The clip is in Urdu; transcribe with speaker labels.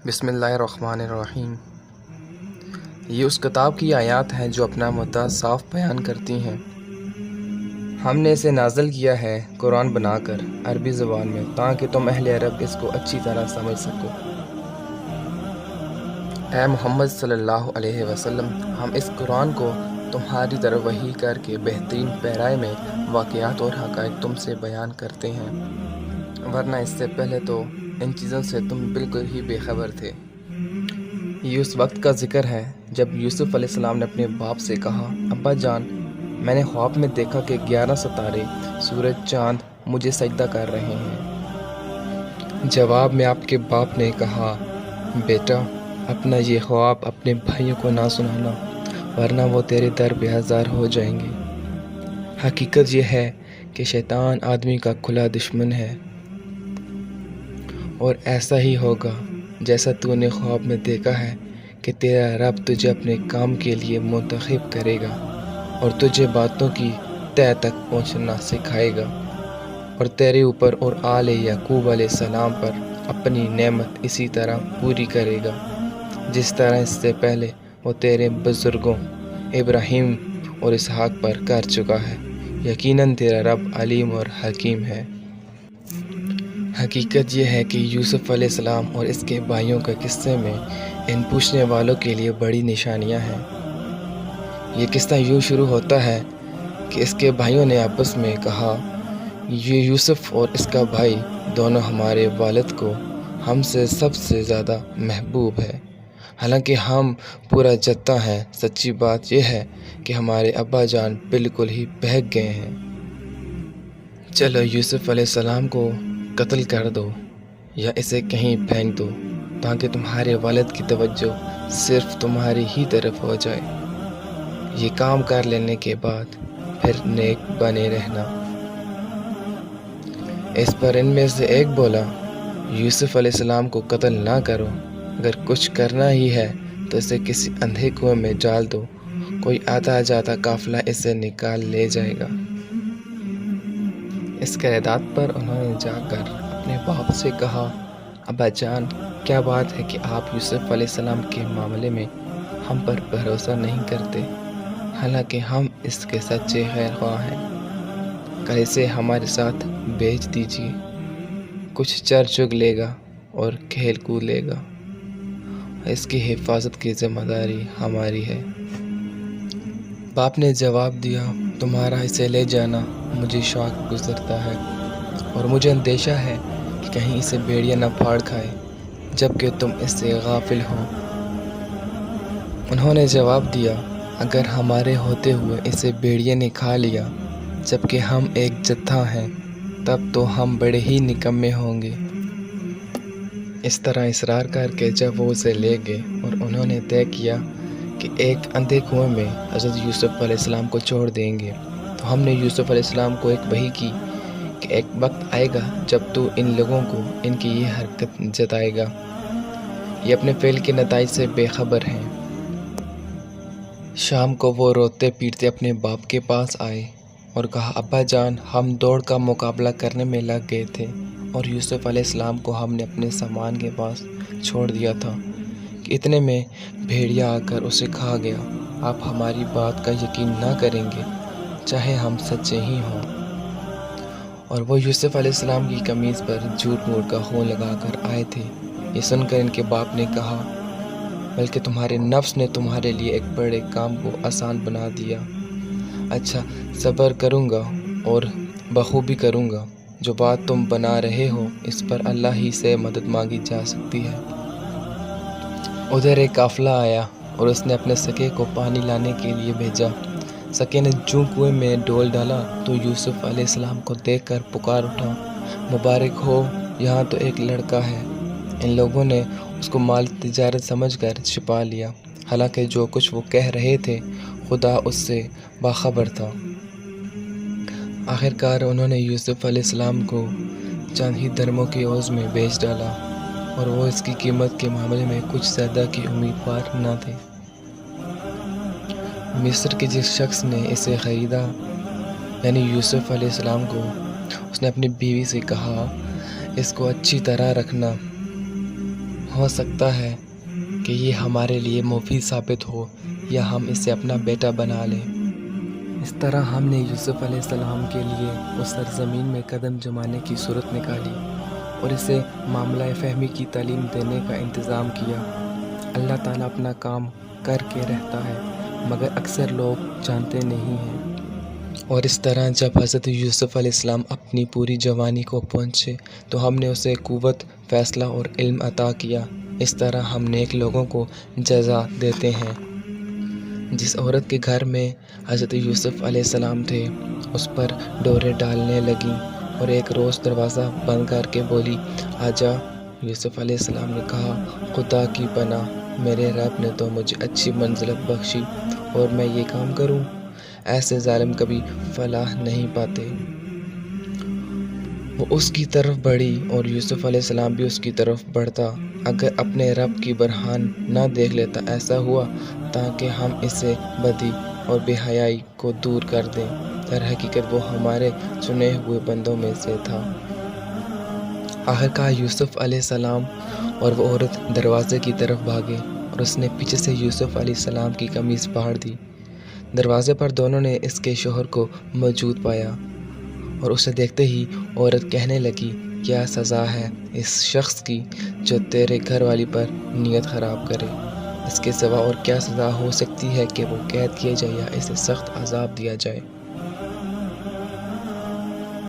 Speaker 1: بسم اللہ الرحمن الرحیم۔ یہ اس کتاب کی آیات ہیں جو اپنا مدعا صاف بیان کرتی ہیں۔ ہم نے اسے نازل کیا ہے قرآن بنا کر عربی زبان میں تاکہ تم اہل عرب اس کو اچھی طرح سمجھ سکو۔ اے محمد صلی اللہ علیہ وسلم، ہم اس قرآن کو تمہاری طرف وحی کر کے بہترین پیرائے میں واقعات اور حقائق تم سے بیان کرتے ہیں، ورنہ اس سے پہلے تو ان چیزوں سے تم بالکل ہی بے خبر تھے۔ یہ اس وقت کا ذکر ہے جب یوسف علیہ السلام نے اپنے باپ سے کہا، ابا جان، میں نے خواب میں دیکھا کہ 11 ستارے، سورج، چاند مجھے سجدہ کر رہے ہیں۔ جواب میں آپ کے باپ نے کہا، بیٹا، اپنا یہ خواب اپنے بھائیوں کو نہ سنانا، ورنہ وہ تیرے در بے آزار ہو جائیں گے۔ حقیقت یہ ہے کہ شیطان آدمی کا کھلا دشمن ہے، اور ایسا ہی ہوگا جیسا تو نے خواب میں دیکھا ہے کہ تیرا رب تجھے اپنے کام کے لیے منتخب کرے گا اور تجھے باتوں کی تہہ تک پہنچنا سکھائے گا، اور تیرے اوپر اور آل یعقوب علیہ السلام پر اپنی نعمت اسی طرح پوری کرے گا جس طرح اس سے پہلے وہ تیرے بزرگوں ابراہیم اور اسحاق پر کر چکا ہے۔ یقیناً تیرا رب علیم اور حکیم ہے۔ حقیقت یہ ہے کہ یوسف علیہ السلام اور اس کے بھائیوں کے قصے میں ان پوچھنے والوں کے لیے بڑی نشانیاں ہیں۔ یہ قصہ یوں شروع ہوتا ہے کہ اس کے بھائیوں نے آپس میں کہا، یہ یوسف اور اس کا بھائی دونوں ہمارے والد کو ہم سے سب سے زیادہ محبوب ہے، حالانکہ ہم پورا جتھا ہیں۔ سچی بات یہ ہے کہ ہمارے ابا جان بالکل ہی بہک گئے ہیں۔ چلو یوسف علیہ السلام کو قتل کر دو یا اسے کہیں پھینک دو تاکہ تمہارے والد کی توجہ صرف تمہاری ہی طرف ہو جائے۔ یہ کام کر لینے کے بعد پھر نیک بنے رہنا۔ اس پر ان میں سے ایک بولا، یوسف علیہ السلام کو قتل نہ کرو، اگر کچھ کرنا ہی ہے تو اسے کسی اندھے کنویں میں ڈال دو، کوئی آتا جاتا قافلہ اسے نکال لے جائے گا۔ اس قرارداد پر انہوں نے جا کر اپنے باپ سے کہا، ابا جان، کیا بات ہے کہ آپ یوسف علیہ السلام کے معاملے میں ہم پر بھروسہ نہیں کرتے، حالانکہ ہم اس کے سچے خیر خواہ ہیں۔ کل اسے ہمارے ساتھ بیچ دیجیے، کچھ چر چگ لے گا اور کھیل کود لے گا، اس کی حفاظت کی ذمہ داری ہماری ہے۔ باپ نے جواب دیا، تمہارا اسے لے جانا مجھے شوق گزرتا ہے، اور مجھے اندیشہ ہے کہ کہیں اسے بھیڑیا نہ پھاڑ کھائے جبکہ تم اس سے غافل ہو۔ انہوں نے جواب دیا، اگر ہمارے ہوتے ہوئے اسے بھیڑیا نے کھا لیا جبکہ ہم ایک جتھا ہیں، تب تو ہم بڑے ہی نکمے ہوں گے۔ اس طرح اصرار کر کے جب وہ اسے لے گئے اور انہوں نے طے کیا کہ ایک اندھے کنویں میں حضرت یوسف علیہ السلام کو چھوڑ دیں گے، تو ہم نے یوسف علیہ السلام کو ایک وحی کی کہ ایک وقت آئے گا جب تو ان لوگوں کو ان کی یہ حرکت جتائے گا، یہ اپنے فعل کے نتائج سے بے خبر ہیں۔ شام کو وہ روتے پیٹتے اپنے باپ کے پاس آئے اور کہا، ابا جان، ہم دوڑ کا مقابلہ کرنے میں لگ گئے تھے اور یوسف علیہ السلام کو ہم نے اپنے سامان کے پاس چھوڑ دیا تھا کہ اتنے میں بھیڑیا آ کر اسے کھا گیا۔ آپ ہماری بات کا یقین نہ کریں گے چاہے ہم سچے ہی ہوں۔ اور وہ یوسف علیہ السلام کی قمیض پر جھوٹ موٹ کا خون لگا کر آئے تھے۔ یہ سن کر ان کے باپ نے کہا، بلکہ تمہارے نفس نے تمہارے لیے ایک بڑے کام کو آسان بنا دیا۔ اچھا، صبر کروں گا اور بخوبی کروں گا۔ جو بات تم بنا رہے ہو اس پر اللہ ہی سے مدد مانگی جا سکتی ہے۔ ادھر ایک قافلہ آیا اور اس نے اپنے سکے کو پانی لانے کے لیے بھیجا۔ سکے نے جوں کنویں میں ڈول ڈالا تو یوسف علیہ السلام کو دیکھ کر پکار اٹھا، مبارک ہو، یہاں تو ایک لڑکا ہے۔ ان لوگوں نے اس کو مال تجارت سمجھ کر چھپا لیا، حالانکہ جو کچھ وہ کہہ رہے تھے خدا اس سے باخبر تھا۔ آخرکار انہوں نے یوسف علیہ السلام کو چند ہی درموں کے عوض میں بیچ ڈالا، اور وہ اس کی قیمت کے معاملے میں کچھ زیادہ کی امیدوار نہ تھے۔ مصر کے جس شخص نے اسے خریدا، یعنی یوسف علیہ السلام کو، اس نے اپنی بیوی سے کہا، اس کو اچھی طرح رکھنا، ہو سکتا ہے کہ یہ ہمارے لیے مفید ثابت ہو یا ہم اسے اپنا بیٹا بنا لیں۔ اس طرح ہم نے یوسف علیہ السلام کے لیے اس سرزمین میں قدم جمانے کی صورت نکالی اور اسے معاملہ فہمی کی تعلیم دینے کا انتظام کیا۔ اللہ تعالیٰ اپنا کام کر کے رہتا ہے مگر اکثر لوگ جانتے نہیں ہیں۔ اور اس طرح جب حضرت یوسف علیہ السلام اپنی پوری جوانی کو پہنچے تو ہم نے اسے قوت فیصلہ اور علم عطا کیا۔ اس طرح ہم نیک لوگوں کو جزا دیتے ہیں۔ جس عورت کے گھر میں حضرت یوسف علیہ السلام تھے اس پر ڈورے ڈالنے لگیں اور ایک روز دروازہ بند کر کے بولی، آجا۔ یوسف علیہ السلام نے کہا، خدا کی پناہ، میرے رب نے تو مجھے اچھی منزلت بخشی اور میں یہ کام کروں؟ ایسے ظالم کبھی فلاح نہیں پاتے۔ وہ اس کی طرف بڑھی اور یوسف علیہ السلام بھی اس کی طرف بڑھتا۔ اگر اپنے رب کی برہان نہ دیکھ لیتا ایسا ہوا تاکہ ہم اسے بدی اور بے حیائی کو دور کر دیں۔ در حقیقت وہ ہمارے چنے ہوئے بندوں میں سے تھا۔ آخرکار یوسف علیہ السلام اور وہ عورت دروازے کی طرف بھاگے اور اس نے پیچھے سے یوسف علیہ السلام کی قمیص پھاڑ دی۔ دروازے پر دونوں نے اس کے شوہر کو موجود پایا اور اسے دیکھتے ہی عورت کہنے لگی، کیا سزا ہے اس شخص کی جو تیرے گھر والی پر نیت خراب کرے؟ اس کے سوا اور کیا سزا ہو سکتی ہے کہ وہ قید کیے جائے یا اسے سخت عذاب دیا جائے؟